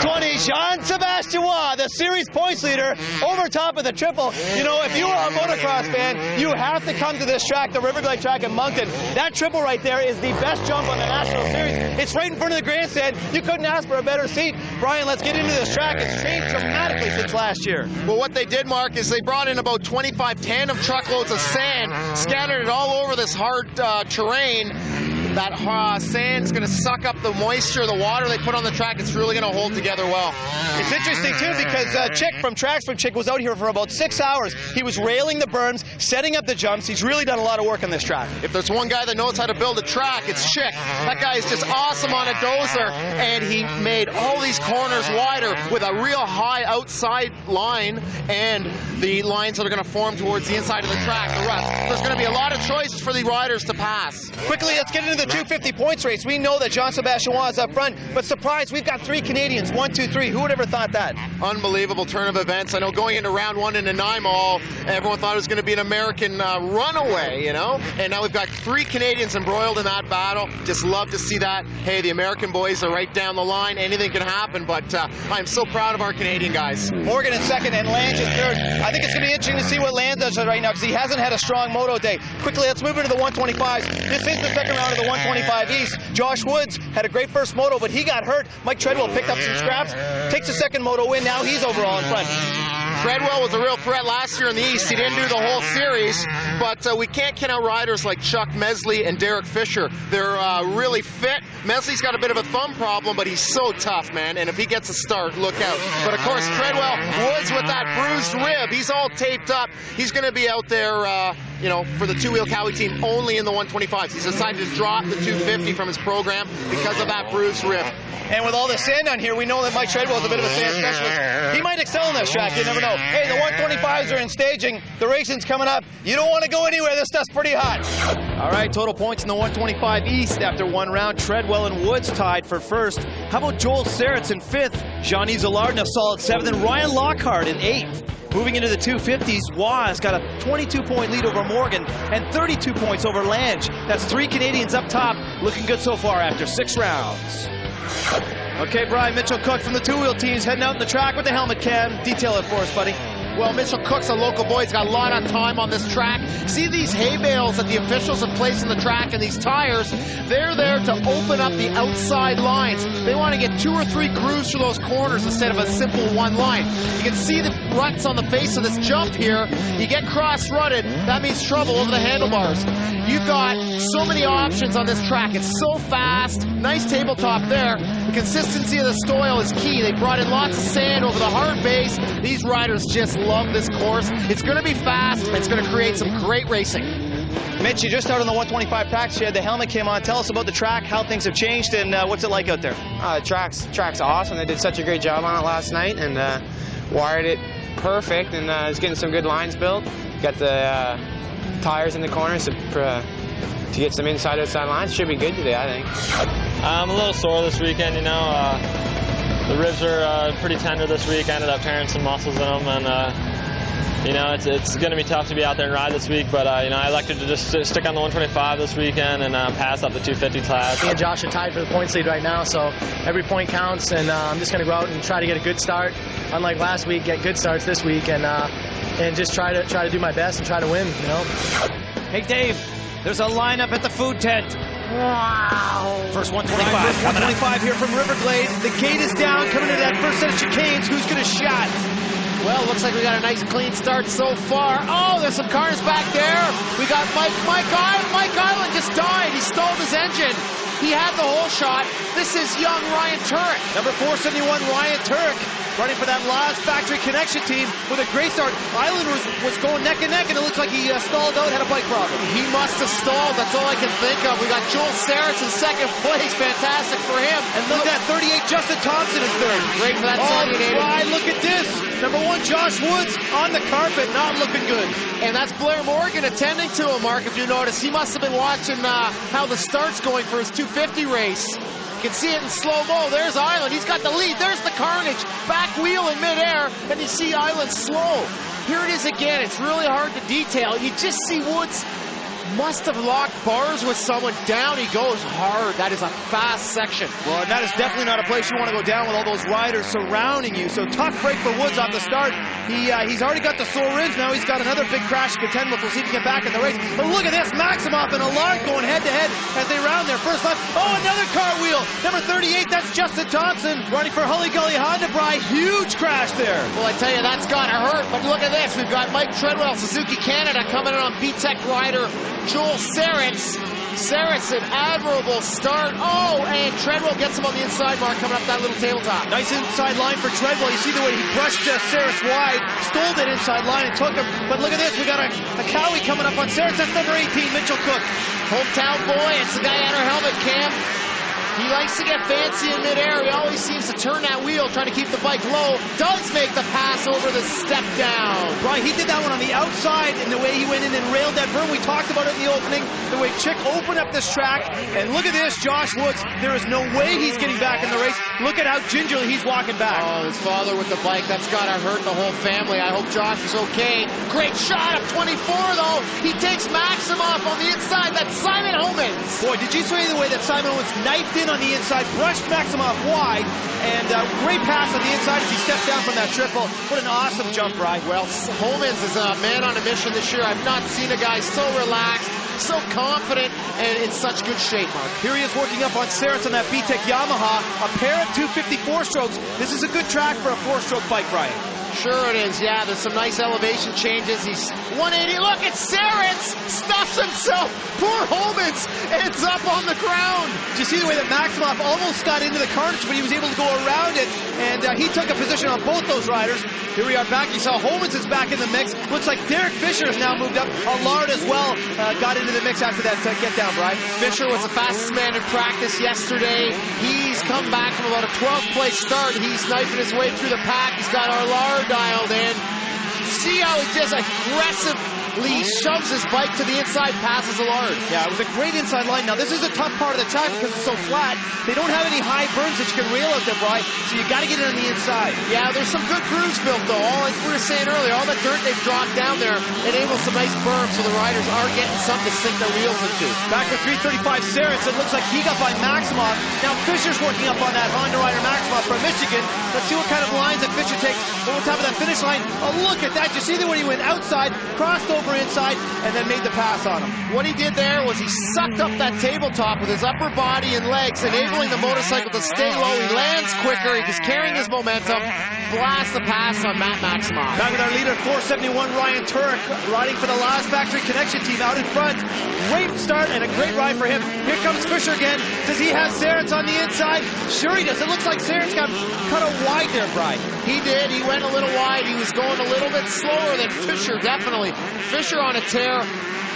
120, Jean-Sebastian Waugh, the series points leader, over top of the triple. You know, if you are a motocross fan, you have to come to this track, the Riverglade track in Moncton. That triple right there is the best jump on the National Series. It's right in front of the grandstand. You couldn't ask for a better seat. Brian, let's get into this track. It's changed dramatically since last year. Well, what they did, Mark, is they brought in about 25 tandem truckloads of sand, scattered it all over this hard terrain. That sand's going to suck up the moisture, the water they put on the track. It's really going to hold together well. It's interesting, too, because Chick from Tracks from Chick was out here for about 6 hours. He was railing the berms, setting up the jumps. He's really done a lot of work on this track. If there's one guy that knows how to build a track, it's Chick. That guy is just awesome on a dozer, and he made all these corners wider with a real high outside line and the lines that are going to form towards the inside of the track, the rest. There's going to be a lot of choices for the riders to pass. Quickly, let's get into the 250 points race. We know that Jean-Sebastian Waugh is up front, but surprise, we've got 3 Canadians, 1, 2, 3. Who would ever thought that? Unbelievable turn of events. I know going into round 1 in Nanaimo, everyone thought it was going to be an American runaway, you know, and now we've got 3 Canadians embroiled in that battle. Just love to see that. Hey, the American boys are right down the line. Anything can happen, but I'm so proud of our Canadian guys. Morgan in second and Lange in third. I think it's going to be interesting to see what Lange does right now because he hasn't had a strong moto day. Quickly, let's move into the 125s. This is the second round of the 125 East. Josh Woods had a great first moto, but he got hurt. Mike Treadwell picked up some scraps, takes the second moto win. Now he's overall in front. Treadwell was a real threat last year in the East. He didn't do the whole series, but we can't count out riders like Chuck Mesley and Derek Fisher. They're really fit. Mesley's got a bit of a thumb problem, but he's so tough, man, and if he gets a start, look out. But of course, Treadwell, Woods with that bruised rib, he's all taped up. He's going to be out there, you know, for the two-wheel Cowie team only in the 125s. He's decided to drop the 250 from his program because of that bruised rib. And with all the sand on here, we know that Mike Treadwell is a bit of a sand specialist. He might excel in this track, you never know. Hey, the 125s are in staging. The racing's coming up. You don't want to go anywhere. This stuff's pretty hot. All right, total points in the 125 East after 1 round. Treadwell and Woods tied for first. How about Joel Serretz in 5th? Jean-Yves Allard in a solid 7th, and Ryan Lockhart in 8th. Moving into the 250s, Waugh has got a 22-point lead over Morgan and 32 points over Lange. That's 3 Canadians up top, looking good so far after 6 rounds. Okay, Brian, Mitchell Cook from the two-wheel teams heading out in the track with the helmet cam. Detail it for us, buddy. Well, Mitchell Cook's a local boy. He's got a lot of time on this track. See these hay bales that the officials have placed in the track and these tires? They're there to open up the outside lines. They want to get 2 or 3 grooves through those corners instead of a simple 1 line. You can see the ruts on the face of this jump here. You get cross-rutted, that means trouble over the handlebars. You've got so many options on this track. It's so fast. Nice tabletop there. The consistency of the soil is key. They brought in lots of sand over the hard base. These riders just love this course. It's going to be fast, and it's going to create some great racing. Mitch, you just out on the 125 practice. You had the helmet came on. Tell us about the track, how things have changed, and what's it like out there? Track's awesome. They did such a great job on it last night and wired it perfect, and it's getting some good lines built. Got the tires in the corners to get some inside-outside lines. Should be good today, I think. I'm a little sore this weekend, you know. The ribs are pretty tender this week. I ended up tearing some muscles in them, and you know, it's going to be tough to be out there and ride this week. But you know, I elected to just stick on the 125 this weekend and pass up the 250 class. Me and Josh are tied for the points lead right now, so every point counts. And I'm just going to go out and try to get a good start. Unlike last week, get good starts this week, and just try to do my best and try to win. You know. Hey, Dave. There's a lineup at the food tent. Wow. First 125. First 125 here from Riverglade. The gate is down, coming into that first set of chicanes. Who's going to shot? Well, looks like we got a nice clean start so far. Oh, there's some cars back there. We got Mike Island just died. He stalled his engine. He had the whole shot. This is young Ryan Turek. Number 471, Ryan Turek, running for that last factory connection team with a great start. Island was going neck and neck, and it looks like he stalled out, had a bike problem. He must have stalled. That's all I can think of. We got Joel Serretz in second place. Fantastic for him. And look at that, 38, Justin Thompson in third. Great for that 78. Look at this. Number 1, Josh Woods on the carpet, not looking good. And that's Blair Morgan attending to him, Mark, if you notice. He must have been watching how the start's going for his 250 race. You can see it in slow-mo. There's Island. He's got the lead. There's the carnage. Back wheel in midair, and you see Island slow. Here it is again. It's really hard to detail. You just see Woods Must have locked bars with someone. Down he goes hard. That is a fast section. Well, and that is definitely not a place you want to go down with all those riders surrounding you. So tough break for Woods off the start. He's already got the sore ribs. Now he's got another big crash to contend with. We'll see if he can get back in the race. But look at this, Maximoff and Allard going head-to-head as they round their first lap. Oh, another cartwheel. Number 38, that's Justin Thompson running for Hully Gully Honda. Bry, huge crash there. Well, I tell you, that's got to hurt. But look at this. We've got Mike Treadwell, Suzuki Canada, coming in on B-Tech rider Joel Serretz. Serretz, an admirable start. Oh, and Treadwell gets him on the inside mark coming up that little tabletop. Nice inside line for Treadwell. You see the way he brushed Serretz wide, stole that inside line and took him. But look at this, we got a Cowie coming up on Serretz. That's number 18, Mitchell Cook. Hometown boy, it's the guy at our helmet cam. He likes to get fancy in midair. He always seems to turn that wheel, trying to keep the bike low. Does make the pass over the step down. Right, he did that one on the outside, and the way he went in and railed that berm. We talked about it in the opening, the way Chick opened up this track. And look at this, Josh Woods. There is no way he's getting back in the race. Look at how gingerly he's walking back. Oh, his father with the bike, that's got to hurt the whole family. I hope Josh is okay. Great shot of 24, though. He takes Maximoff on the inside. That's Simon Homans. Boy, did you see the way that Simon Homans knifed in on the inside, brushed Maximoff wide, and great pass on the inside as he stepped down from that triple. What an awesome jump, Ryan. Well, Homans is a man on a mission this year. I've not seen a guy so relaxed, so confident, and in such good shape, Mark. Here he is working up on Serretz on that B-Tech Yamaha, a pair of 254 strokes. This is a good track for a 4-stroke bike, Brian. Sure it is, yeah. There's some nice elevation changes. He's 180. Look, it's Serretz! Stuffs himself! Poor Homans ends up on the ground! Did you see the way that Maximoff almost got into the carnage, but he was able to go around it, and he took a position on both those riders. Here we are back. You saw Homans is back in the mix. Looks like Derek Fisher has now moved up. Allard as well got into the mix after that get down, Brian. Fisher was the fastest man in practice yesterday. He's come back from about a 12th place start. He's knifing his way through the pack. He's got Allard dialed in. See how he just aggressively shoves his bike to the inside, passes Allard. Yeah, it was a great inside line. Now, this is a tough part of the track because it's so flat. They don't have any high berms that you can rail out there, Brian, so you got to get it on the inside. Yeah, there's some good grooves built, though. Like we were saying earlier, all the dirt they've dropped down there enables some nice berms, so the riders are getting something to sink their wheels into. Back with 335 Serretz, it looks like he got by Maximoff. Now, Fisher's working up on that Honda rider Maximoff from Michigan. Let's see what kind of lines that Fisher takes over top of that finish line. Oh, look at that. You see that when he went outside, crossed over inside, and then made the pass on him. What he did there was he sucked up that tabletop with his upper body and legs, enabling the motorcycle to stay low. He lands quicker. He's carrying his momentum. Blast the pass on Matt Maximoff. Back with our leader, 471 Ryan Turek, riding for the last factory connection team out in front. Great start and a great ride for him. Here comes Fisher again. Does he have Serretz on the inside? Sure he does. It looks like Serretz got cut out wide there, Brian. He did. He went a little wide. He was going a little bit slower than Fisher, definitely. Fisher on a tear.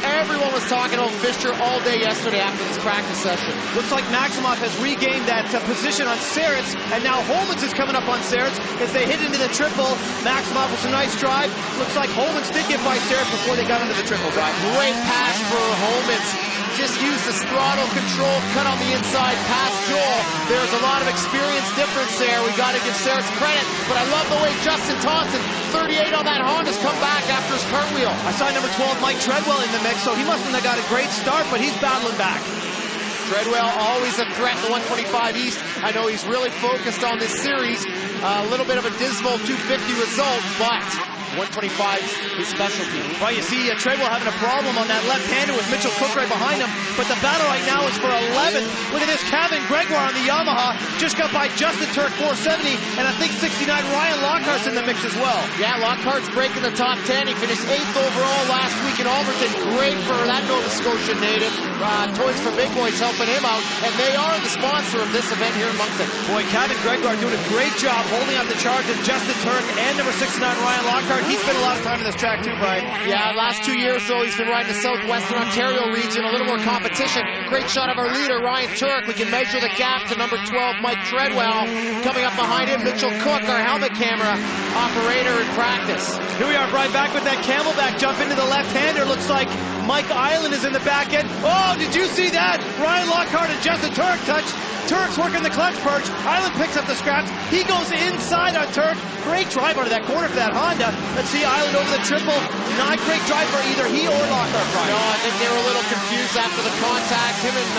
Everyone was talking about Fisher all day yesterday after this practice session. Looks like Maximoff has regained that position on Serretz, and now Homans is coming up on Serretz as they hit into the triple. Maximoff with some nice drive. Looks like Homans did get by Serretz before they got into the triple drive. Great pass for Homans. Just used the throttle control, cut on the inside, past Joel. There's a lot of experience difference there. We got to give Serretz credit, but I love the way Justin Thompson, 38 on that Honda's come back after his cartwheel. I saw number 12 Mike Treadwell in the mix, so he mustn't have got a great start, but he's battling back. Treadwell always a threat in the 125 East. I know he's really focused on this series. A little bit of a dismal 250 result, but 125 his specialty. Well, you see Treadwell having a problem on that left-hander with Mitchell Cook right behind him, but the battle right now is for 11th. Look at this, Kevin Gregoire on the Yamaha, just got by Justin Turek 470, and I think 69 Ryan Lockhart's in the mix as well. Yeah, Lockhart's breaking the top 10. He finished 8th overall last week in Alberton. Great for that Nova Scotia native. Toys for Big Boys helping him out, and they are the sponsor of this event here in Moncton. Boy, Kevin Gregoire doing a great job holding up the charge of Justin Turek and number 69 Ryan Lockhart. He spent a lot of time in this track too, Brian. Yeah, last 2 years, though, he's been riding the Southwestern Ontario region, a little more competition. Great shot of our leader, Ryan Turek. We can measure the gap to number 12, Mike Treadwell. Coming up behind him, Mitchell Cook, our helmet camera operator in practice. Here we are, Brian, back with that camelback jump into the left-hander. Looks like Mike Island is in the back end. Oh, did you see that? Ryan Lockhart and Justin Turek touch. Turk's working the clutch perch. Island picks up the scraps. He goes inside on Turk. Great drive out of that corner for that Honda. Let's see Island over the triple. Not great drive for either he or Lockhart. No, I think they were a little confused after the contact. Him and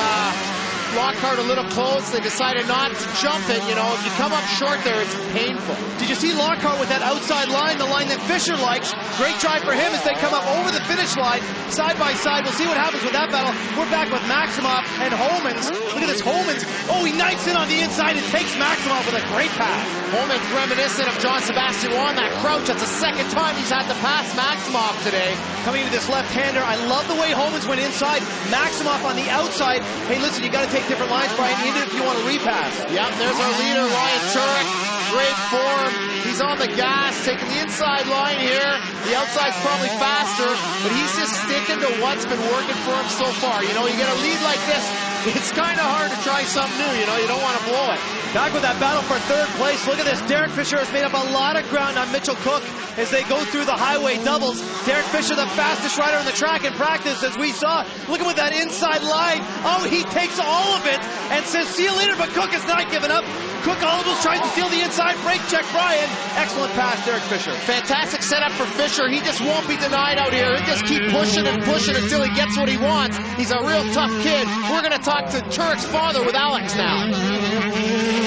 Lockhart a little close. They decided not to jump it. You know, if you come up short there, it's painful. Did you see Lockhart with that outside line, the line that Fisher likes? Great drive for him as they come up over the finish line, side by side. We'll see what happens with that battle. We're back with Maximoff and Homans. Look at this, Homans. Oh, he knifes in on the inside and takes Maximoff with a great pass. Homans reminiscent of John Sebastian on that crouch. That's the second time he's had to pass Maximoff today. Coming into this left-hander, I love the way Homans went inside. Maximoff on the outside. Hey, listen, you got to take different lines, Brian, even if you want to repass. Yep, there's our leader, Ryan Turek. Great form. He's on the gas, taking the inside line here. The outside's probably faster, but he's just sticking to what's been working for him so far. You know, you get a lead like this, it's kind of hard to try something new. You know, you don't want to blow it. Back with that battle for third place. Look at this. Derek Fisher has made up a lot of ground on Mitchell Cook as they go through the highway doubles. Derek Fisher, the fastest rider on the track in practice, as we saw. Look at with that inside line. Oh, he takes all of it and says, see you later, but Cook is not giving up. Cook almost tries to steal the inside. Brake check, Brian. Excellent pass, Derek Fisher. Fantastic setup for Fisher. He just won't be denied out here. He'll just keep pushing and pushing until he gets what he wants. He's a real tough kid. We're going to talk to Turek's father with Alex now.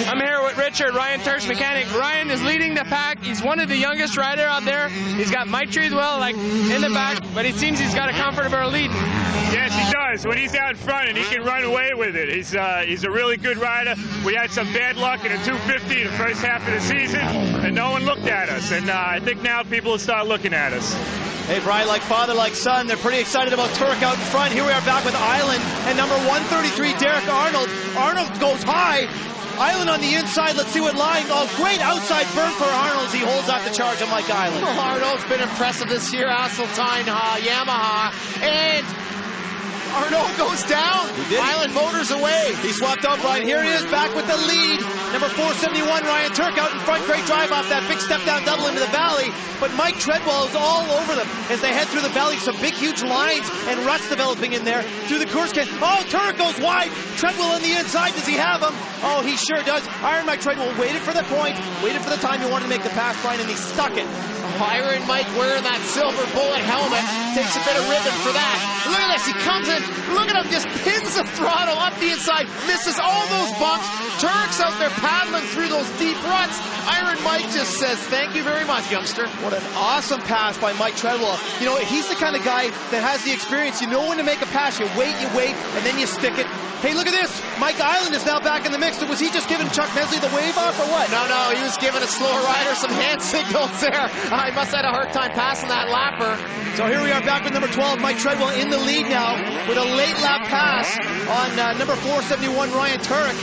I'm here with Richard, Ryan Turk's mechanic. Ryan is leading the pack. He's one of the youngest rider out there. He's got Mike Treadwell like in the back, but it seems he's got a comfortable lead. Yes, he does. When he's out front and he can run away with it, he's a really good rider. We had some bad luck in a 250 the first half of the season, and no one looked at us. And I think now people will start looking at us. Hey, Brian, like father, like son, they're pretty excited about Turk out in front. Here we are back with Island and number 133, Derek Arnold. Arnold goes high. Island on the inside. Let's see what line. Oh, great outside burn for Arnold as he holds out the charge on Mike Island. Oh, Arnold's been impressive this year. Hasseltine, Yamaha, and Arnold goes down. Island motors away. He swapped out, Brian. Here he is back with the lead. Number 471, Ryan Turk out in front. Great drive off that big step down double into the valley. But Mike Treadwell is all over them as they head through the valley. Some big, huge lines and ruts developing in there through the course. Oh, Turk goes wide. Treadwell on the inside. Does he have him? Oh, he sure does. Iron Mike Treadwell waited for the point, waited for the time he wanted to make the pass, Brian, and he stuck it. Iron Mike wearing that silver bullet helmet. Takes a bit of ribbon for that. Look at this. He comes in. Look at him. Just pins the throttle up the inside. Misses all those bumps. Turk's out there paddling through those deep ruts. Iron Mike just says, thank you very much, youngster. What an awesome pass by Mike Treadwell. You know, he's the kind of guy that has the experience. You know when to make a pass. You wait, and then you stick it. Hey, look at this. Mike Island is now back in the mix. Was he just giving Chuck Mesley the wave off or what? No, he was giving a slower rider some hand signals there. I must have had a hard time passing that lapper. So here we are back with number 12, Mike Treadwell in the lead now with a late lap pass on number 471, Ryan Turek.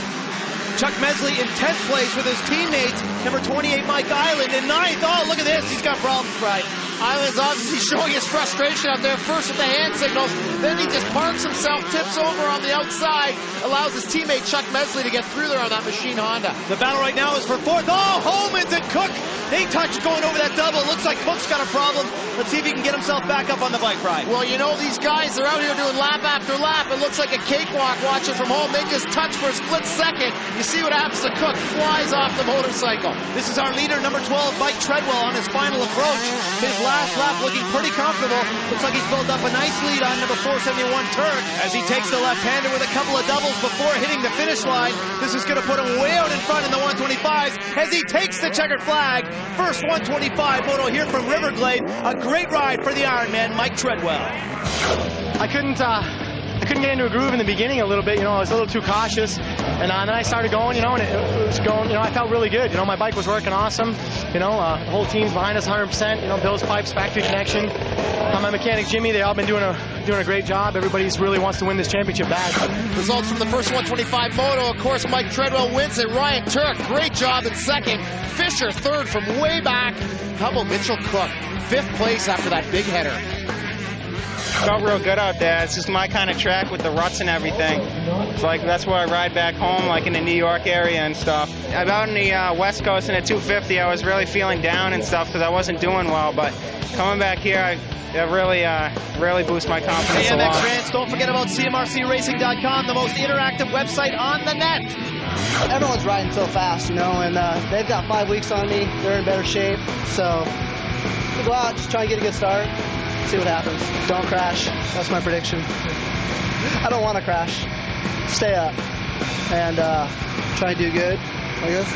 Chuck Mesley in 10th place with his teammates, number 28, Mike Island, in 9th. Oh, look at this. He's got problems, right? Island's obviously showing his frustration out there, first with the hand signals, then he just parks himself, tips over on the outside, allows his teammate Chuck Mesley to get through there on that machine Honda. The battle right now is for 4th. Oh, Homans and Cook. They touch going over that double. It looks like Cook's got a problem. Let's see if he can get himself back up on the bike ride. Well, you know these guys, they're out here doing lap after lap. It looks like a cakewalk watching from home. They just touch for a split second. You see what happens to Cook, flies off the motorcycle. This is our leader, number 12, Mike Treadwell, on his final approach. His last lap looking pretty comfortable. Looks like he's built up a nice lead on number 471, Turk, as he takes the left-hander with a couple of doubles before hitting the finish line. This is going to put him way out in front in the 125s as he takes the checkered flag. First 125 moto here from Riverglade. A great ride for the Ironman, Mike Treadwell. I couldn't get into a groove in the beginning a little bit, I was a little too cautious, and then I started going, and it was going, I felt really good, my bike was working awesome, the whole team's behind us 100%, Bill's pipes, factory connection, my mechanic Jimmy, they all been doing a great job. Everybody really wants to win this championship bad. Results from the first 125 moto, of course, Mike Treadwell wins it. Ryan Turk, great job in second. Fisher third from way back. How about Mitchell Cook, 5th place after that big header. Felt real good out there. It's just my kind of track with the ruts and everything. It's like that's where I ride back home, like in the New York area and stuff. Out in the West Coast in the 250, I was really feeling down and stuff because I wasn't doing well. But coming back here, it really boosts my confidence a lot. AMX fans, don't forget about CMRCRacing.com, the most interactive website on the net. Everyone's riding so fast, you know, and they've got 5 weeks on me. They're in better shape, so we'll go out, just try and get a good start, see what happens. Don't crash. That's my prediction. I don't want to crash. Stay up and try and do good. Like this.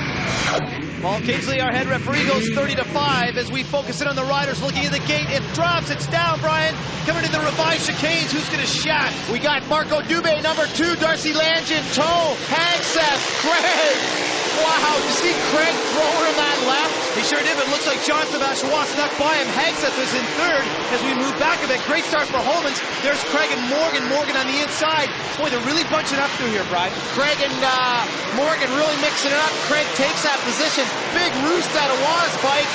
Paul Kingsley, our head referee, goes 30-5 as we focus in on the riders looking at the gate. It drops, it's down, Brian. Coming to the revised chicanes, who's going to shot? We got Marco Dubé, number 2, Darcy Lange in tow, Hagseth, Craig. Wow, you see Craig throwing him that left? He sure did, but it looks like Jean-Sébastien snuck by him. Hagseth was in third as we move back a bit. Great start for Holmans. There's Craig and Morgan. Morgan on the inside. Boy, they're really bunching up through here, Brian. Craig and Morgan really mixing it up. Craig takes that position. Big roost out of Waz's bike.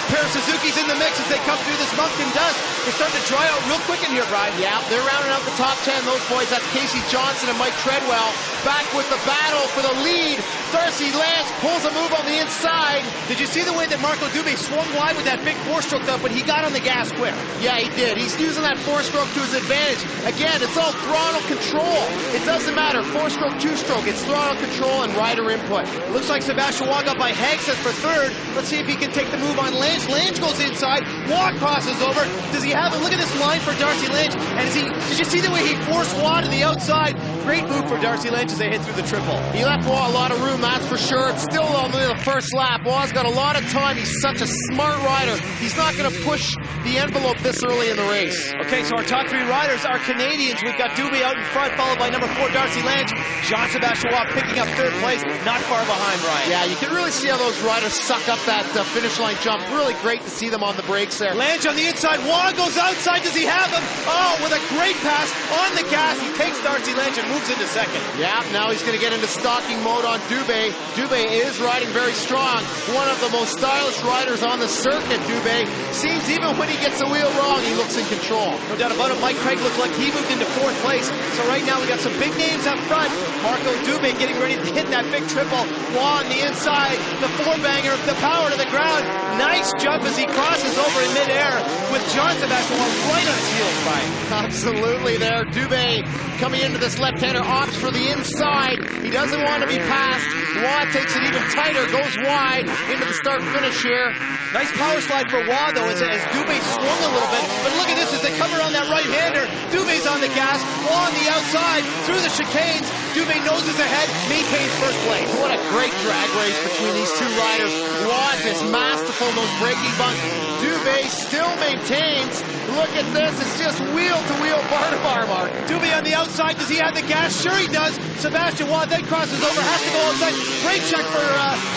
Pair of Suzuki's in the mix as they come through this Moncton dust. They're starting to dry out real quick in here, Brian. Yeah, they're rounding out the top 10. Those boys, that's Casey Johnson and Mike Treadwell. Back with the battle for the lead. Darcy Lange pulls a move on the inside. Did you see the way that Marco Dubé swung wide with that big 4-stroke though, but he got on the gas quick? Yeah, he did. He's using that 4-stroke to his advantage. Again, it's all throttle control. It doesn't matter. 4-stroke, 2-stroke. It's throttle control and rider input. Looks like Sebastian Waugh got by Hagseth for third. Let's see if he can take the move on Lange. Lange goes inside. Waugh crosses over. Does he have it? Look at this line for Darcy Lange. And did you see the way he forced Waugh to the outside? Great move for Darcy Lange as they hit through the triple. He left Waugh a lot of room, that's for sure. It's still only the first lap. Waugh's got a lot of time. He's such a smart rider. He's not going to push the envelope this early in the race. Okay, so our top 3 riders are Canadians. We've got Dubé out in front, followed by number 4, Darcy Lange. Jean-Sébastien Waugh picking up 3rd place, not far behind, Brian. Yeah, you can really see how those riders suck up that finish line jump. Really great to see them on the brakes there. Lange on the inside. Waugh goes outside. Does he have him? Oh, with a great pass on the gas. He takes Darcy Lange and moves into 2nd. Yeah, now he's going to get into stalking mode on Dubé. Dubé is riding very strong. One of the most stylish riders on the circuit, Dubé. Seems even when he gets a wheel wrong, he looks in control. No doubt about it. Mike Craig looked like he moved into 4th place. So right now we got some big names up front. Marco Dubé getting ready to hit that big triple. Waugh on the inside. The 4-banger, the power to the ground. Nice jump as he crosses over in midair with Jean-Sébastien Waugh right on his heels, Brian. Absolutely there. Dubé coming into this left-hander, opts for the inside. He doesn't want to be passed. Waugh takes it even tighter, goes wide into the start-finish here. Nice power slide for Waugh, though, as Dubé swung a little bit. But look at this as they come around that right-hander. Dubé's on the gas, Waugh on the outside, through the chicanes. Dubé noses ahead, maintains 1st place. What a great drag race between these 2 riders. Waugh is masterful in those braking bumps. Dubé still maintains. Look at this, it's just wheel-to-wheel, bar-to-bar, Mark. Dubé on the outside, does he have the gas? Sure he does. Sebastian Waugh then crosses over, has to go outside. Great check for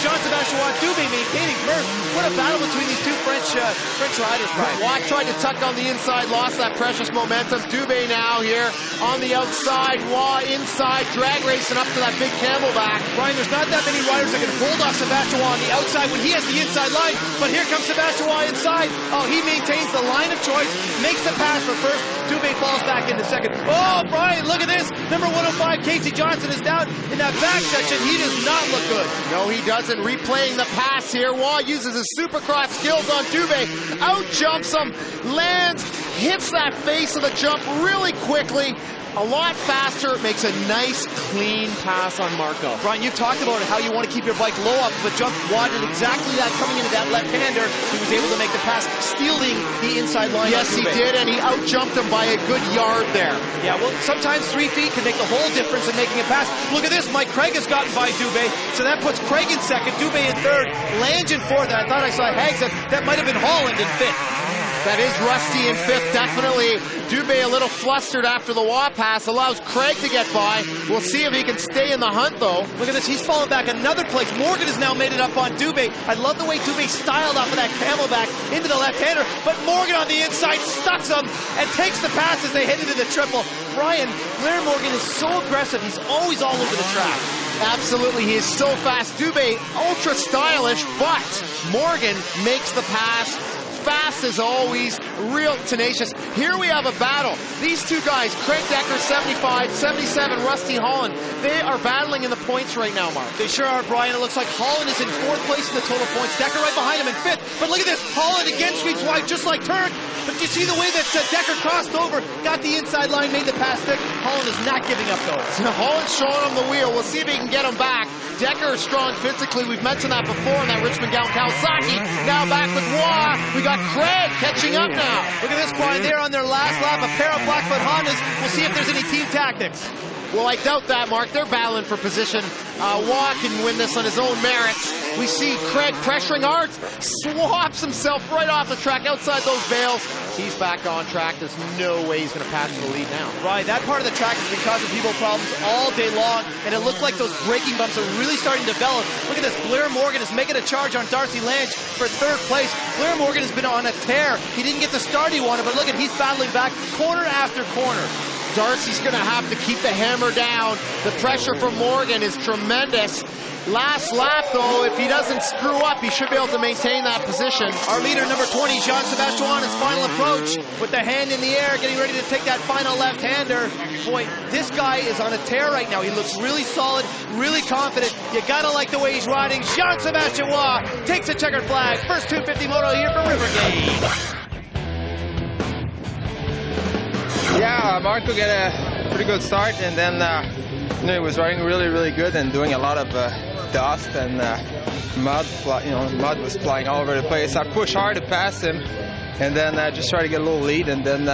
Jean-Sébastien Waugh. Dubé maintaining first. What a battle between these 2 French riders, Brian. Waugh tried to tuck on the inside, lost that precious momentum. Dubé now here on the outside, Waugh inside, drag racing up to that big camelback. Brian, there's not that many riders that can hold off Sebastian Waugh on the outside when he has the inside line, but here comes Sebastian Waugh inside. Oh, he maintains the line of choice, makes the pass for first. Dubé falls back into 2nd. Oh, Brian, look at this. Number 105, Casey Johnson, is down in that back section. He does not look good. No, he doesn't. Replaying the pass here. Waugh uses his supercross skills on Dubé. Out jumps him, lands, hits that face of the jump really quickly. A lot faster, makes a nice, clean pass on Marco. Brian, you talked about how you want to keep your bike low up, but jumped wide and exactly that coming into that left-hander. He was able to make the pass, stealing the inside line. Yes, he did, and he out-jumped him by a good yard there. Yeah, well, sometimes 3 feet can make the whole difference in making a pass. Look at this, Mike Craig has gotten by Dubé, so that puts Craig in 2nd, Dubé in 3rd, Lange in 4th, and I thought I saw Hagseth. That might have been Holland in 5th. That is Rusty in 5th, definitely. Dubé a little flustered after the Waugh pass, allows Craig to get by. We'll see if he can stay in the hunt, though. Look at this, he's fallen back another place. Morgan has now made it up on Dubé. I love the way Dubé styled off of that camelback into the left-hander, but Morgan on the inside stucks him and takes the pass as they head into the triple. Brian, Blair Morgan is so aggressive, he's always all over the track. Absolutely, he is so fast. Dubé, ultra stylish, but Morgan makes the pass. Fast as always, real tenacious. Here we have a battle. These 2 guys, Craig Decker, 75, 77, Rusty Holland, they are battling in the points right now, Mark. They sure are, Brian. It looks like Holland is in 4th place in the total points. Decker right behind him in 5th. But look at this, Holland again sweeps wide, just like Turk. But you see the way that Decker crossed over, got the inside line, made the pass stick. Holland is not giving up, though. So Holland's showing him the wheel. We'll see if he can get him back. Decker is strong physically. We've mentioned that before in that Richmond Gown Kawasaki. Now back with Waugh. We got Craig catching up now. Look at this, Brian. They're on their last lap. A pair of Blackfoot Hondas. We'll see if there's any team tactics. Well, I doubt that, Mark. They're battling for position. Waugh can win this on his own merits. We see Craig pressuring hard, swaps himself right off the track outside those bales. He's back on track. There's no way he's going to pass to the lead now. Right, that part of the track has been causing people problems all day long, and it looked like those braking bumps are really starting to develop. Look at this, Blair Morgan is making a charge on Darcy Lange for third place. Blair Morgan has been on a tear. He didn't get the start he wanted, but look at, he's battling back corner after corner. Darcy's going to have to keep the hammer down. The pressure from Morgan is tremendous. Last lap, though, if he doesn't screw up, he should be able to maintain that position. Our leader, number 20, Jean-Sébastien, on his final approach with the hand in the air, getting ready to take that final left-hander. Boy, this guy is on a tear right now. He looks really solid, really confident. You gotta like the way he's riding. Jean-Sébastien Waugh takes a checkered flag. First 250 moto here for Riverglade. Yeah, Marco got a pretty good start, and then he was riding really good and doing a lot of dust and mud. Mud was flying all over the place. I pushed hard to pass him, and then just try to get a little lead, and then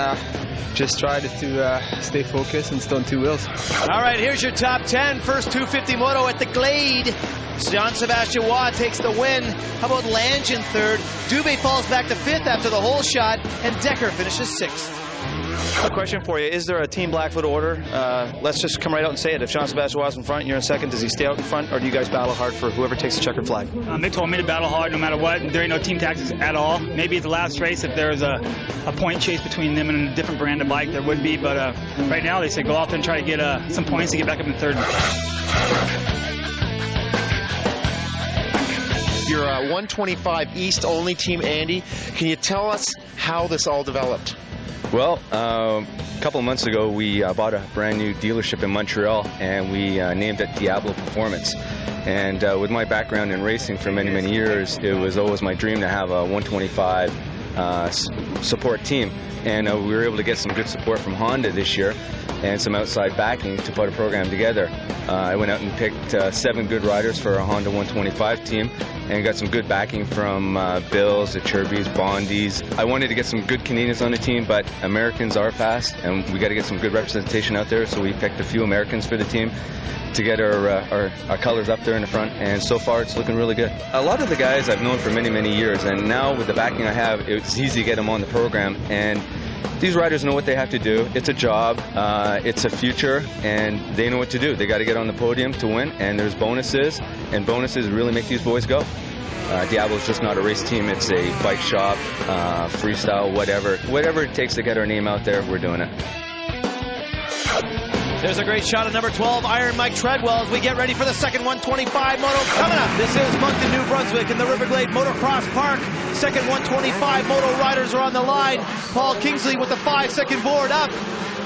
just tried to stay focused and stay on two wheels. All right, here's your top 10. First 250 moto at the Glade. Jean-Sébastien Waugh takes the win. How about Lange in third? Dubé falls back to fifth after the whole shot, and Decker finishes sixth. A question for you. Is there a Team Blackfoot order? Let's just come right out and say it. If Jean-Sébastien Waugh's in front and you're in second, does he stay out in front, or do you guys battle hard for whoever takes the checkered flag? They told me to battle hard no matter what. There ain't no team tactics at all. Maybe at the last race, if there was a point chase between them and a different brand of bike, there would be. But right now, they say go out there and try to get some points to get back up in third. You're a 125 East only team, Andy. Can you tell us how this all developed? Well, a couple of months ago, we bought a brand new dealership in Montreal, and we named it Diablo Performance. And with my background in racing for many years, it was always my dream to have a 125 support team. And we were able to get some good support from Honda this year and some outside backing to put a program together. I went out and picked 7 good riders for our Honda 125 team and got some good backing from Bills, the Churbys, Bondies. I wanted to get some good Canadians on the team, but Americans are fast, and we got to get some good representation out there, so we picked a few Americans for the team to get our colors up there in the front, and so far it's looking really good. A lot of the guys I've known for many years, and now with the backing I have, it's easy to get them on the program, and these riders know what they have to do. It's a job, it's a future, and they know what to do. They got to get on the podium to win, and there's bonuses, and bonuses really make these boys go. Diablo's just not a race team, it's a bike shop, freestyle, whatever it takes to get our name out there, we're doing it. There's a great shot of number 12, Iron Mike Treadwell, as we get ready for the second 125 moto coming up. This is Moncton, New Brunswick in the Riverglade Motocross Park. Second 125 moto riders are on the line. Paul Kingsley with the 5-second board up.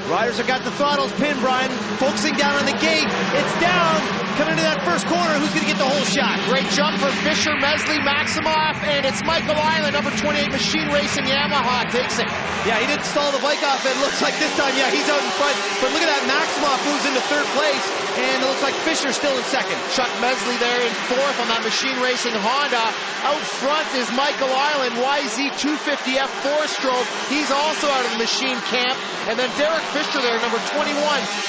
Riders have got the throttles pinned, Brian. Focusing down on the gate. It's down. Coming into that first corner, who's going to get the whole shot? Great jump for Fisher, Mesley, Maximoff, and it's Michael Island, number 28 Machine Racing Yamaha, takes it. Yeah, he didn't stall the bike off. It looks like this time, yeah, he's out in front. But look at that, Maximoff moves into third place, and it looks like Fisher's still in second. Chuck Mesley there in fourth on that Machine Racing Honda. Out front is Michael Island, YZ 250F 4-stroke. He's also out of the machine camp. And then Derek Fisher there, number 21.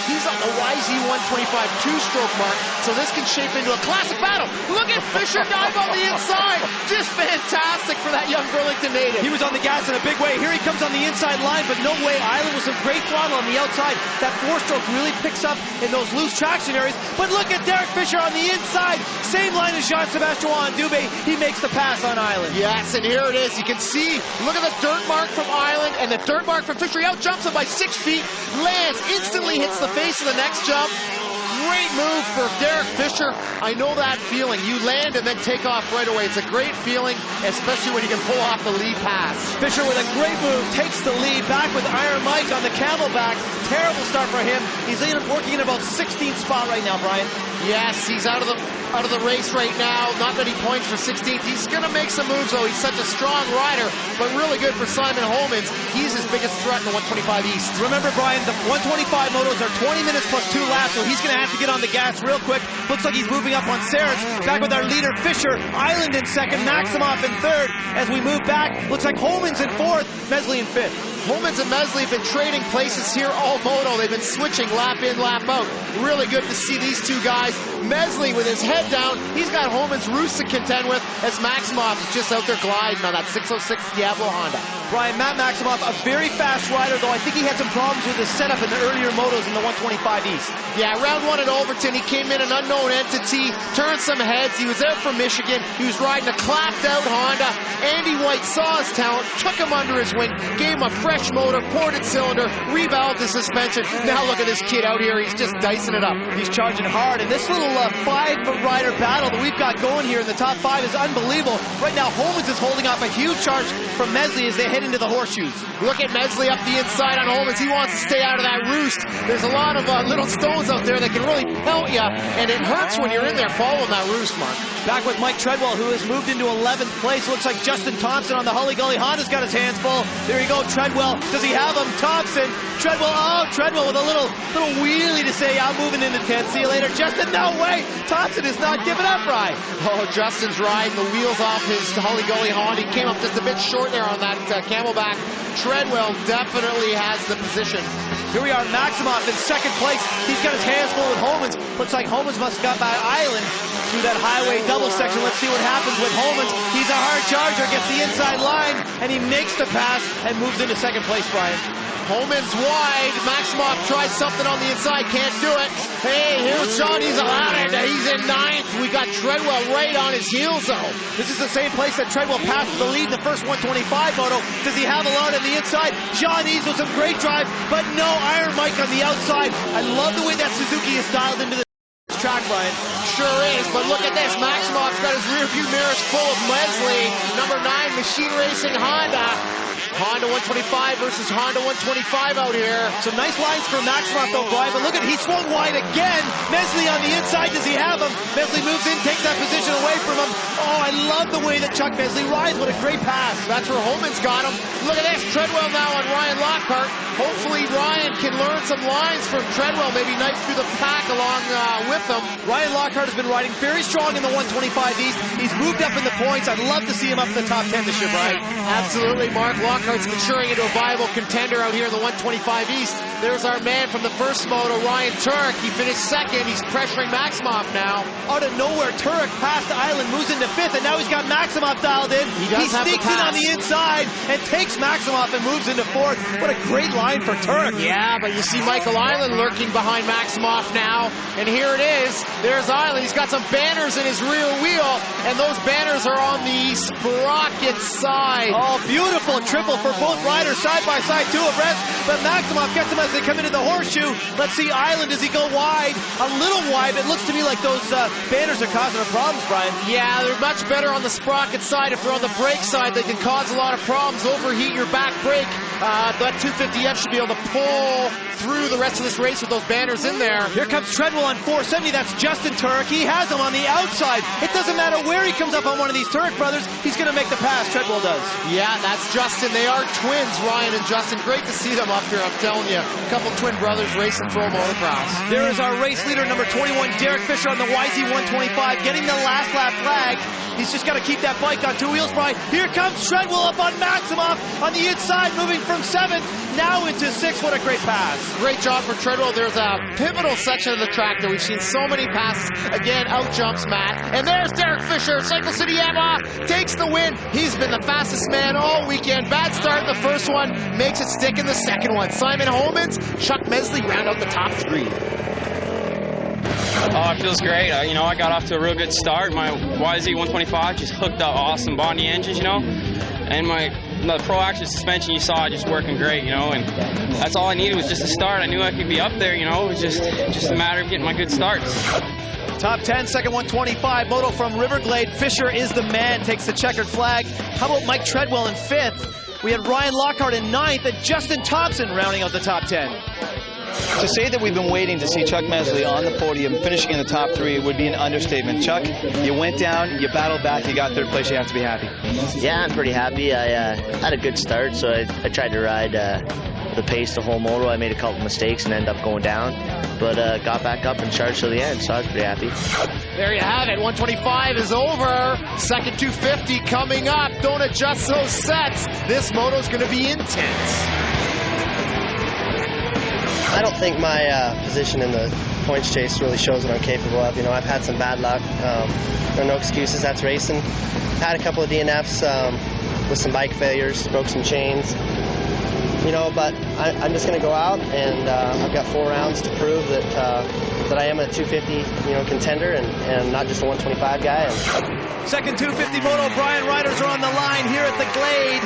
He's on the YZ 125 2-stroke mark. So this can shape into a classic battle. Look at Fisher dive on the inside. Just fantastic for that young Burlington native. He was on the gas in a big way. Here he comes on the inside line, but no way. Island with some great throttle on the outside. That 4-stroke really picks up in those loose traction areas. But look at Derek Fisher on the inside. Same line as Jean-Sébastien Waugh and Dubé. He makes the pass on Island. Yes, and here it is. You can see, look at the dirt mark from Island and the dirt mark from Fisher. He out-jumps him by 6 feet. Lands, instantly hits the face of the next jump. Great move for Derek Fisher. I know that feeling. You land and then take off right away. It's a great feeling, especially when you can pull off the lead pass. Fisher with a great move takes the lead, back with Iron Mike on the camelback. Terrible start for him. He's working in about 16th spot right now, Brian. Yes, he's out of the race right now. Not many points for 16th. He's going to make some moves, though. He's such a strong rider, but really good for Simon Homans. He's his biggest threat in the 125 East. Remember, Brian, the 125 motos are 20 minutes plus 2 laps, so he's going to have to get on the gas real quick. Looks like he's moving up on Sarence. Back with our leader, Fisher. Island in second, Maximoff in third. As we move back, looks like Homans in fourth, Mesley in fifth. Homans and Mesley have been trading places here all moto. They've been switching lap in, lap out. Really good to see these two guys. Mesley with his head down. He's got Homans' roost to contend with as Maximoff is just out there gliding on that 606 Diablo Honda. Brian, Matt Maximoff, a very fast rider, though I think he had some problems with his setup in the earlier motos in the 125 East. Yeah, round one at Overton, he came in an unknown entity, turned some heads. He was out from Michigan. He was riding a clapped-out Honda. Andy White saw his talent, took him under his wing, gave him a fresh motor, ported cylinder, revalved the suspension. Now look at this kid out here. He's just dicing it up. He's charging hard, and this little five-rider battle that we've got going here in the top 5 is unbelievable. Right now, Homans is holding off a huge charge from Mesley as they head into the horseshoes. Look at Mesley up the inside on Homans. He wants to stay out of that roost. There's a lot of little stones out there that can really pelt you, and it hurts when you're in there following that roost, Mark. Back with Mike Treadwell, who has moved into 11th place. Looks like Justin Thompson on the Hully Gully Honda's got his hands full. There you go, Treadwell. Does he have him? Thompson. Treadwell. Oh, Treadwell with a little wheelie to say, I'm moving into 10th. See you later. Justin, no way. Thompson is not giving up, right? Oh, Justin's riding the wheels off his Hully Gully Honda. He came up just a bit short there on that Camelback. Treadwell definitely has the position. Here we are, Maximoff in second place. He's got his hands full with Homans. Looks like Homans must have got by Island through that highway double section. Let's see what happens with Homans. He's a hard charger, gets the inside line, and he makes the pass and moves into second place, Brian. Homans wide. Maximoff tries something on the inside, can't do it. Hey, here's Johnny's allowed. He's in 9th. We got Treadwell right on his heels, though. This is the same place that Treadwell passed the lead in the first 125 moto. Does he have a lot on the inside? Johnny's with some great drive, but no Iron Mike on the outside. I love the way that Suzuki is dialed into the track, Brian. Sure is, but look at this. Maximoff's got his rear view mirrors full of Mesley. Number 9 Machine Racing Honda. Honda 125 versus Honda 125 out here. Some nice lines for Maximoff though, Brian, but look at, he swung wide again. Mesley on the inside, does he have him? Mesley moves in, takes that position away from him. Oh, I love the way that Chuck Mesley rides. What a great pass. That's where Homans got him. Look at this, Treadwell now on Ryan Lockhart. Hopefully Ryan can learn some lines from Treadwell, maybe knife through the pack along with him. Ryan Lockhart has been riding very strong in the 125 East. He's moved up in the points. I'd love to see him up in the top 10 this year, Brian. Absolutely, Mark. Lockhart's maturing into a viable contender out here in the 125 East. There's our man from the first moto, Ryan Turek. He finished second. He's pressuring Maximoff now. Out of nowhere, Turek past the island, moves into 5th, and now he's got Maximoff dialed in. He sneaks in on the inside and takes Maximoff and moves into 4th. What a great line for Turek. Yeah, but you see Michael Island lurking behind Maximoff now, and here it is. There's Island. He's got some banners in his rear wheel, and those banners are on the sprocket side. Oh, beautiful triple for both riders, side by side, 2 abreast, but Maximoff gets them as they come into the horseshoe. Let's see Island, does he go wide? A little wide. It looks to me like those banners are causing him problems, Brian. Yeah, they're much better on the sprocket side. If they're on the brake side, they can cause a lot of problems. Overheat your back brake. That 250F should be able to pull through the rest of this race with those banners in there. Here comes Treadwell on 470. That's Justin Turek. He has him on the outside. It doesn't matter where he comes up on one of these Turek brothers. He's going to make the pass. Treadwell does. Yeah, that's Justin. They are twins, Ryan and Justin. Great to see them up here, I'm telling you. A couple twin brothers racing pro motocross. There is our race leader, number 21, Derek Fisher on the YZ125, getting the last lap flag. He's just got to keep that bike on 2 wheels, Brian. Here comes Treadwell up on Maximoff on the inside, moving from 7th, now into 6th. What a great pass. Great job for Treadwell. There's a pivotal section of the track that we've seen so many passes. Again, out jumps Matt. And there's Derek Fisher. Cycle City Yamaha takes the win. He's been the fastest man all weekend. Bad start in the first one, makes it stick in the second one. Simon Homans, Chuck Mesley round out the top 3. Oh, it feels great. I got off to a real good start. My YZ125 just hooked up awesome Bondi engines, and the Pro Action suspension you saw just working great, and that's all I needed was just a start. I knew I could be up there, it was just a matter of getting my good starts. Top 10, second 125, moto from Riverglade. Fisher is the man, takes the checkered flag. How about Mike Treadwell in 5th? We had Ryan Lockhart in 9th and Justin Thompson rounding out the top 10. To say that we've been waiting to see Chuck Mesley on the podium, finishing in the top 3, would be an understatement. Chuck, you went down, you battled back, you got 3rd place, you have to be happy. Yeah, I'm pretty happy. I had a good start, so I tried to ride the pace the whole moto. I made a couple mistakes and ended up going down, but got back up and charged till the end, so I was pretty happy. There you have it. 125 is over. Second 250 coming up. Don't adjust those sets. This moto's going to be intense. I don't think my position in the points chase really shows what I'm capable of. You know, I've had some bad luck. No excuses. That's racing. Had a couple of DNFs with some bike failures, broke some chains. You know, but I'm just going to go out, and I've got 4 rounds to prove that I am a 250, contender, and not just a 125 guy. Second 250 moto, Brian riders are on the line here at the Glade.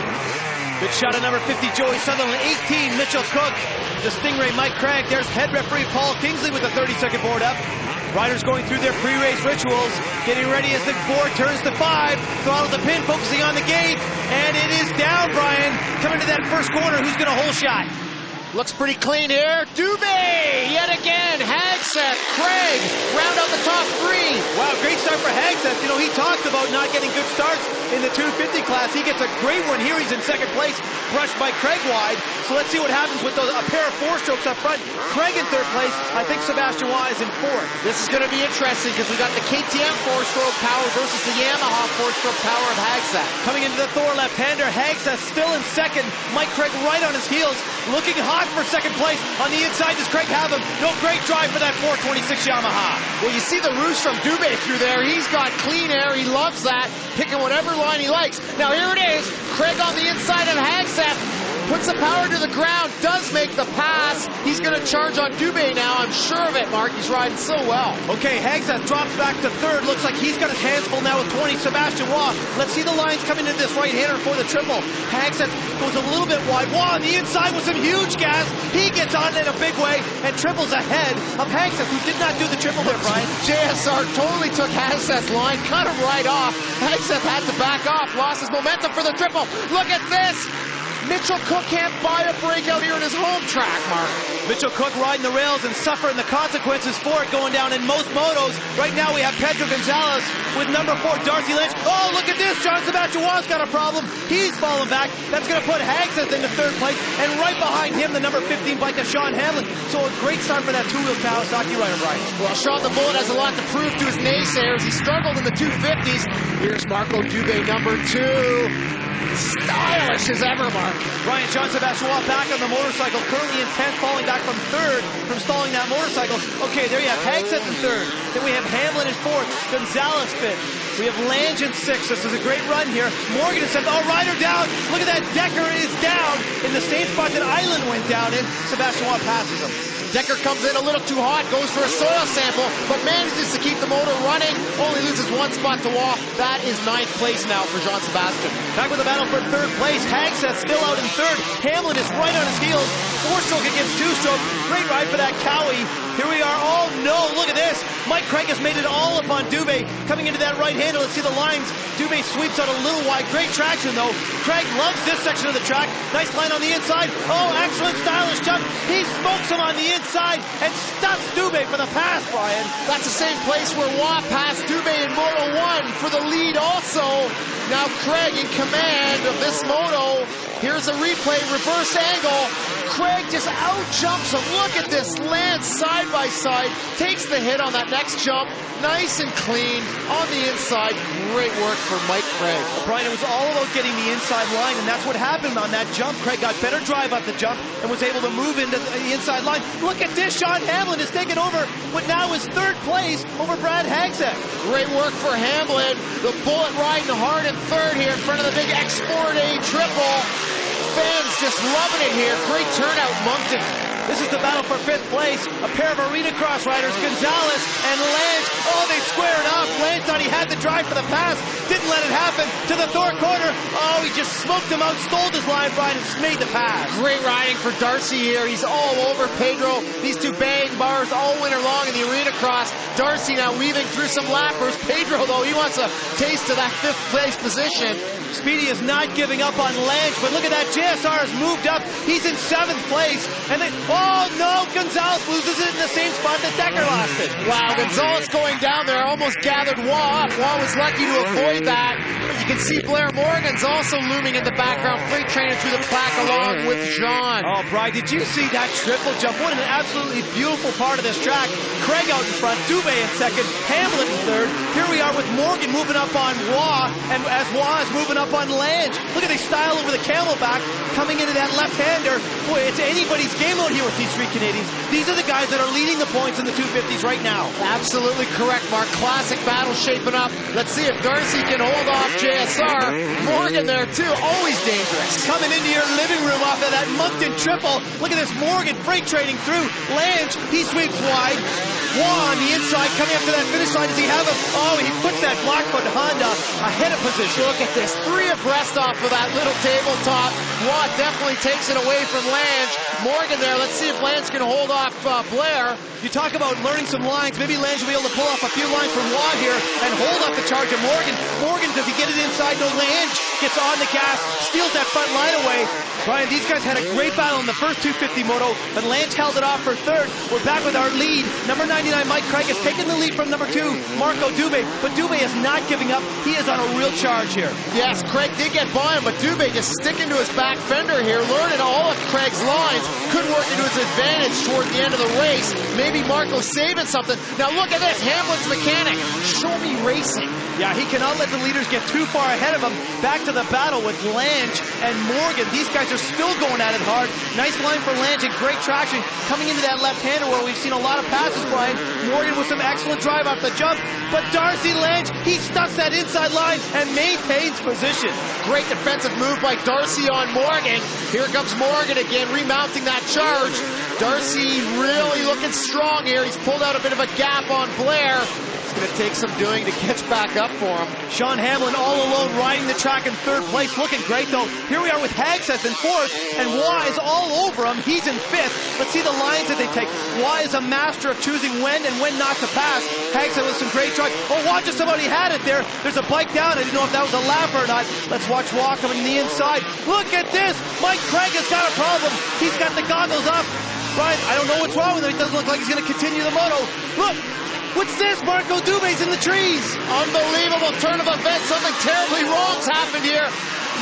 Good shot of number 50, Joey Sutherland. 18, Mitchell Cook. The Stingray, Mike Craig. There's head referee Paul Kingsley with a 30-second board up. Riders going through their pre-race rituals, getting ready as the board turns to 5. Throttle the pin, focusing on the gate, and it is down, Brian. Coming to that first corner, who's going to hole shot? Looks pretty clean here. Dubé, yet again. Hagseth, Craig, round out the top 3. Wow, great start for Hagseth. You know, he talked about not getting good starts in the 250 class. He gets a great one here. He's in second place, brushed by Craig wide. So let's see what happens with a pair of 4-strokes up front. Craig in 3rd place. I think Sebastian Waugh is in 4th. This is going to be interesting because we got the KTM 4-stroke power versus the Yamaha 4-stroke power of Hagseth. Coming into the Thor left-hander, Hagseth still in second. Mike Craig right on his heels, looking hot for second place. On the inside, does Craig have him? No, great drive for that 426 Yamaha. Well, you see the roost from Dubé through there. He's got clean air. He loves that. Picking whatever line he likes. Now here it is. Craig on the inside of Hagseth. Puts the power to the ground, does make the pass. He's going to charge on Dubé now, I'm sure of it, Mark. He's riding so well. Okay, Hagseth drops back to 3rd. Looks like he's got his hands full now with 20. Sebastian Waugh. Let's see the lines coming into this right-hander for the triple. Hagseth goes a little bit wide. Waugh on the inside with some huge gas. He gets on in a big way and triples ahead of Hagseth, who did not do the triple there, Brian. JSR totally took Hagseth's line, cut him right off. Hagseth had to back off, lost his momentum for the triple. Look at this. Mitchell Cook can't buy a breakout here in his home track, Mark. Mitchell Cook riding the rails and suffering the consequences for it going down in most motos. Right now we have Pedro Gonzalez with number 4, Darcy Lynch. Oh, look at this. John Sebastian Waugh's got a problem. He's falling back. That's going to put Hagseth into 3rd place. And right behind him, the number 15 bike of Sean Hamlin. So a great start for that 2-wheel Kawasaki rider, Brian. Well, Sean the Bullet has a lot to prove to his naysayers. He struggled in the 250s. Here's Marco Dubé, number 2. Stylish as ever, Mark. Brian, John Sebastian Waugh back on the motorcycle, currently in 10th, falling back from 3rd from stalling that motorcycle. Okay, there you have Hagseth in 3rd. Then we have Hamlin in 4th, Gonzalez 5th. We have Lange in 6th. This is a great run here. Morgan in 7th. Oh, Ryder down. Look at that. Decker is down in the same spot that Island went down in. Sebastian Waugh passes him. Decker comes in a little too hot, goes for a soil sample, but manages to keep the motor running. Only loses 1 spot to Waugh. That is 9th place now for Jean Sebastian. Back with the battle for 3rd place. Hagseth still out in 3rd. Hamlin is right on his heels. 4-stroke against 2-stroke. Great ride for that Cowie. Here we are. Oh no, look at this. Mike Craig has made it all up on Dubé. Coming into that right hander, let's see the lines. Dubé sweeps out a little wide. Great traction though. Craig loves this section of the track. Nice line on the inside. Oh, excellent stylish jump. He smokes him on the inside and stops Dubé for the pass, Brian. That's the same place where Waugh passed Dubé in Moto 1 for the lead also. Now Craig in command of this moto. Here's a replay, reverse angle. Craig just out-jumps him. Look at this, lands side by side, takes the hit on that next jump, nice and clean on the inside. Great work for Mike Craig. Brian, it was all about getting the inside line, and that's what happened on that jump. Craig got better drive up the jump and was able to move into the inside line. Look at this, Sean Hamlin has taken over what now is 3rd place over Brad Hagseth. Great work for Hamlin. The Bullet riding hard in 3rd here in front of the big Export A triple. Fans just loving it here. Great turnout in Moncton. This is the battle for 5th place. A pair of Arena Cross riders, Gonzalez and Lange. Oh, they squared off. Lange thought he had the drive for the pass. Didn't let it happen. To the Thor corner. Oh, he just smoked him out, stole his line, Brian, and made the pass. Great riding for Darcy here. He's all over Pedro. These two bang bars all winter long in the Arena Cross. Darcy now weaving through some lappers. Pedro, though, he wants a taste of that 5th place position. Speedy is not giving up on Lange, but look at that. JSR has moved up. He's in 7th place. And then, Oh, no, Gonzalez loses it in the same spot that Decker lost it. Wow, Gonzalez going down there, almost gathered Waugh up. Waugh was lucky to avoid that. You can see Blair Morgan's also looming in the background, freight training through the pack along with John. Oh, Brian, did you see that triple jump? What an absolutely beautiful part of this track. Craig out in front, Dubé in second, Hamlin in third. Here we are with Morgan moving up on Waugh, and as Waugh is moving up on Lange. Look at the style over the camelback, coming into that left-hander. Boy, it's anybody's game out here with these three Canadians. These are the guys that are leading the points in the 250s right now. Absolutely correct, Mark. Classic battle shaping up. Let's see if Darcy can hold off JSR. Morgan there too, always dangerous. Coming into your living room off of that Moncton triple. Look at this Morgan freight trading through. Lange, he sweeps wide. Waugh on the inside, coming up to that finish line. Does he have a... Oh, he puts that Blackfoot Honda ahead of position. Look at this, 3 abreast off of that little tabletop. Waugh definitely takes it away from Lange. Morgan there, let's see if Lange can hold off Blair. You talk about learning some lines. Maybe Lange will be able to pull off a few lines from Waugh here and hold up the charge of Morgan. Morgan, does he get it inside? No, Lange gets on the gas, steals that front line away. Brian, these guys had a great battle in the first 250 moto, but Lange held it off for third. We're back with our lead. Number 99, Mike Craig, has taken the lead from number 2, Marco Dubé, but Dubé is not giving up. He is on a real charge here. Yes, Craig did get by him, but Dubé just sticking to his back fender here, learning all of Craig's lines, could work into his advantage toward the end of the race. Maybe Marco's saving something. Now look at this, Hamlin's mechanic. Show me racing. Yeah, he cannot let the leaders get too far ahead of him. Back to the battle with Lange and Morgan. These guys are still going at it hard. Nice line for Lange and great traction coming into that left-hander where we've seen a lot of passes, Brian. Morgan with some excellent drive off the jump, but Darcy Lange, he stuffs that inside line and maintains position. Great defensive move by Darcy on Morgan. Here comes Morgan again, remounting that charge. Darcy really looking strong here. He's pulled out a bit of a gap on Blair. It's going to take some doing to catch back up for him. Sean Hamlin all alone riding the track in third place. Looking great though. Here we are with Hagseth in fourth, and Waugh is all over him. He's in fifth. Let's see the lines that they take. Waugh is a master of choosing when and when not to pass. Hagseth with some great drive. Oh, Waugh just about he had it there. There's a bike down. I didn't know if that was a lap or not. Let's watch Waugh coming to the inside. Look at this. Mike Craig has got a problem. He's got the goggles up. Brian, I don't know what's wrong with him. It doesn't look like he's going to continue the moto. Look. What's this? Marco Dubé's in the trees. Unbelievable turn of events. Something terribly wrong's happened here.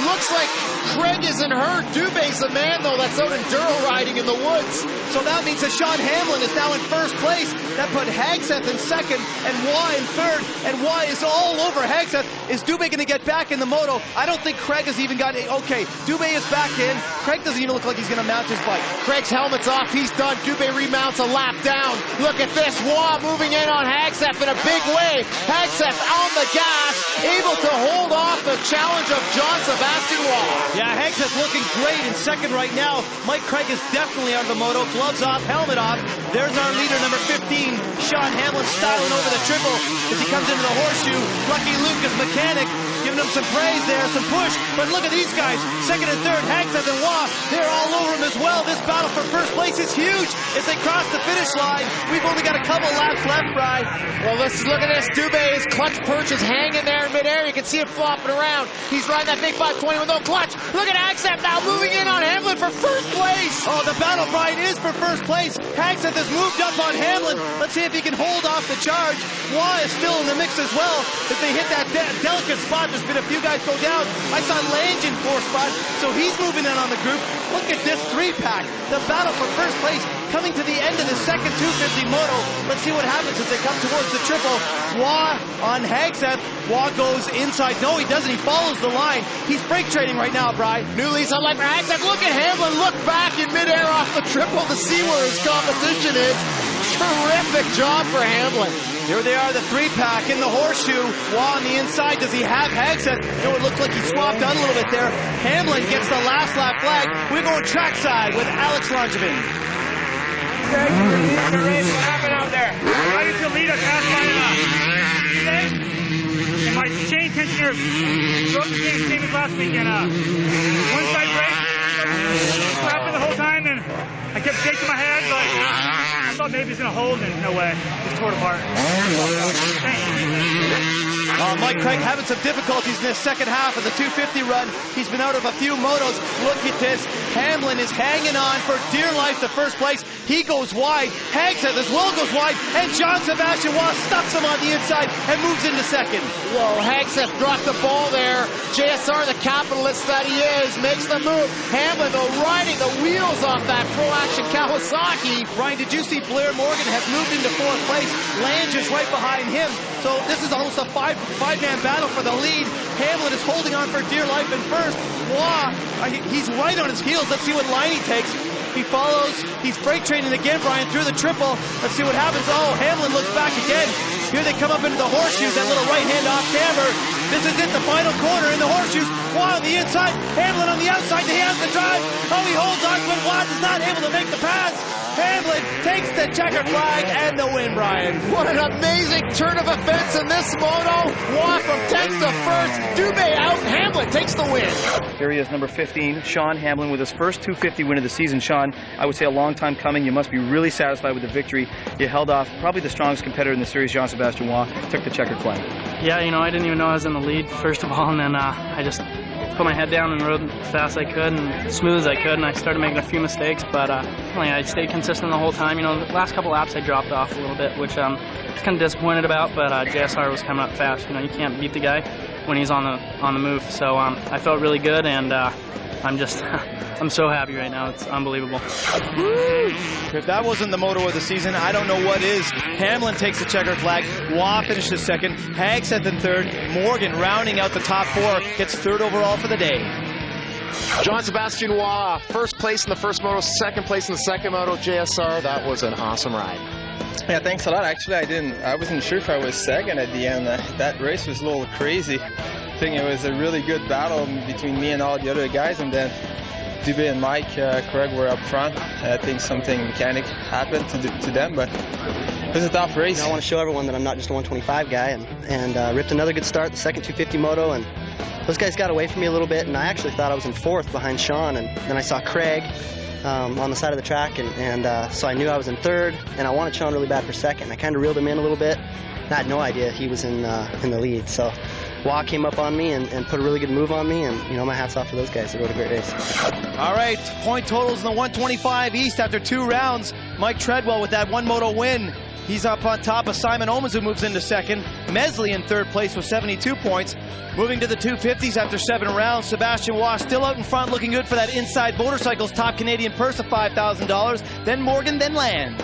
Looks like Craig isn't hurt. Dubé's the man, though, that's out enduro riding in the woods. So that means that Sean Hamlin is now in first place. That put Hagseth in second and Waugh in third. And Waugh is all over Hagseth. Is Dubé going to get back in the moto? I don't think Craig has even got it. Okay, Dubé is back in. Craig doesn't even look like he's going to mount his bike. Craig's helmet's off. He's done. Dubé remounts a lap down. Look at this. Waugh moving in on Hagseth in a big way. Hagseth on the gas, able to hold off the challenge of John Sebastian Waugh. Yeah, Hagseth looking great in second right now. Mike Craig is definitely out of the moto. Gloves off, helmet off. There's our leader, number 15, Sean Hamlin, styling over the triple as he comes into the horseshoe. Lucky Lucas, mechanic, giving him some praise there, some push. But look at these guys, second and third, Hagseth and Waugh, they're all over him as well. This battle for first place is huge as they cross the finish line. We've only got a couple laps left, Brian. Well, let's look at this. Dubé, his clutch perch is hanging there in midair. You can see it flopping around. He's riding that big 520 with no clutch. Look at Hagseth now moving in on Hamlin for first place. Oh, the battle, Brian, is for first place. Hagseth has moved up on Hamlin. Let's see if he can hold off the charge. Waugh is still in the mix as well. If they hit that delicate spot, there's been a few guys go down. I saw Lange in fourth spot, so he's moving in on the group. Look at this three-pack. The battle for first place coming to the end of the second 250 moto. Let's see what happens as they come towards the triple. Waugh on Hagseth. Waugh goes inside. No, he doesn't. He follows the line. He's brake trading right now, Bri. New lease on life for Hagseth. Look at Hamlin. Look back in midair off the triple to see where his competition is. Terrific job for Hamlin. Here they are, the three-pack in the horseshoe. Waugh on the inside. Does he have Hagseth? No, it looks like he swapped out a little bit there. Hamlin gets the last lap flag. We're going trackside with Alex Langevin. Okay, you're leading the race. What happened out there? I used to lead a pass line and my chain tensioner broke the same as last weekend. One side brake, flapping the whole time, and I kept shaking my head, but I thought maybe he's going to hold, and no way. Just tore it apart. Mike Craig having some difficulties in this second half of the 250 run. He's been out of a few motos. Look at this. Hamlin is hanging on for dear life to first place. He goes wide. Hagseth as well goes wide. And John Sebastian Waugh stuffs him on the inside and moves into second. Whoa, Hagseth dropped the ball there. JSR, the capitalist that he is, makes the move. Hamlin, though, riding the wheels off that Pro Action Kawasaki. Ryan, did you see Blair Morgan has moved into fourth place? Lange is right behind him. So this is almost a five-man battle for the lead. Hamlin is holding on for dear life in first. Waugh, he's right on his heels. Let's see what line he takes. He follows. He's freight training again, Brian, through the triple. Let's see what happens. Oh, Hamlin looks back again. Here they come up into the horseshoes, that little right hand off camber. This is it, the final corner in the horseshoes. Waugh on the inside, Hamlin on the outside. He has the drive. Oh, he holds on, but Waugh is not able to make the pass. Hamlin takes the checkered flag and the win, Brian. What an amazing turn of events in this moto. Waugh from 10th to 1st. Dubé out. Hamlin takes the win. Here he is, number 15, Sean Hamlin, with his first 250 win of the season. Sean, I would say a long time coming. You must be really satisfied with the victory. You held off probably the strongest competitor in the series, John Sebastian Waugh, took the checkered flag. Yeah, you know, I didn't even know I was in the lead, first of all, and then I just put my head down and rode as fast as I could and as smooth as I could, and I started making a few mistakes, but I stayed consistent the whole time. You know, the last couple laps I dropped off a little bit, which I'm kind of disappointed about, but JSR was coming up fast. You know, you can't beat the guy when he's on the move, so I felt really good, and I'm so happy right now. It's unbelievable. If that wasn't the moto of the season, I don't know what is. Hamlin takes the checkered flag. Waugh finishes second. Hagseth in third. Morgan rounding out the top four. Gets third overall for the day. John Sebastian Waugh, first place in the first moto, second place in the second moto. JSR, that was an awesome ride. Yeah, thanks a lot. Actually, I wasn't sure if I was second at the end. That race was a little crazy. I think it was a really good battle between me and all the other guys, and then Dubé and Mike Craig were up front. I think something mechanic happened to them, but it was a tough race. You know, I want to show everyone that I'm not just a 125 guy, and ripped another good start, the second 250 moto, and those guys got away from me a little bit, and I actually thought I was in fourth behind Sean, and then I saw Craig on the side of the track, and so I knew I was in third, and I wanted Sean really bad for second. I kind of reeled him in a little bit. I had no idea he was in the lead, so Waugh came up on me and put a really good move on me, and you know, my hat's off to those guys. They rode a great race. All right, point totals in the 125 East after 2 rounds. Mike Treadwell with that one moto win. He's up on top of Simon Omans, who moves into second. Mesley in third place with 72 points. Moving to the 250s after 7 rounds, Sebastian Waugh still out in front, looking good for that Inside Motorcycles top Canadian purse of $5,000. Then Morgan, then Lange.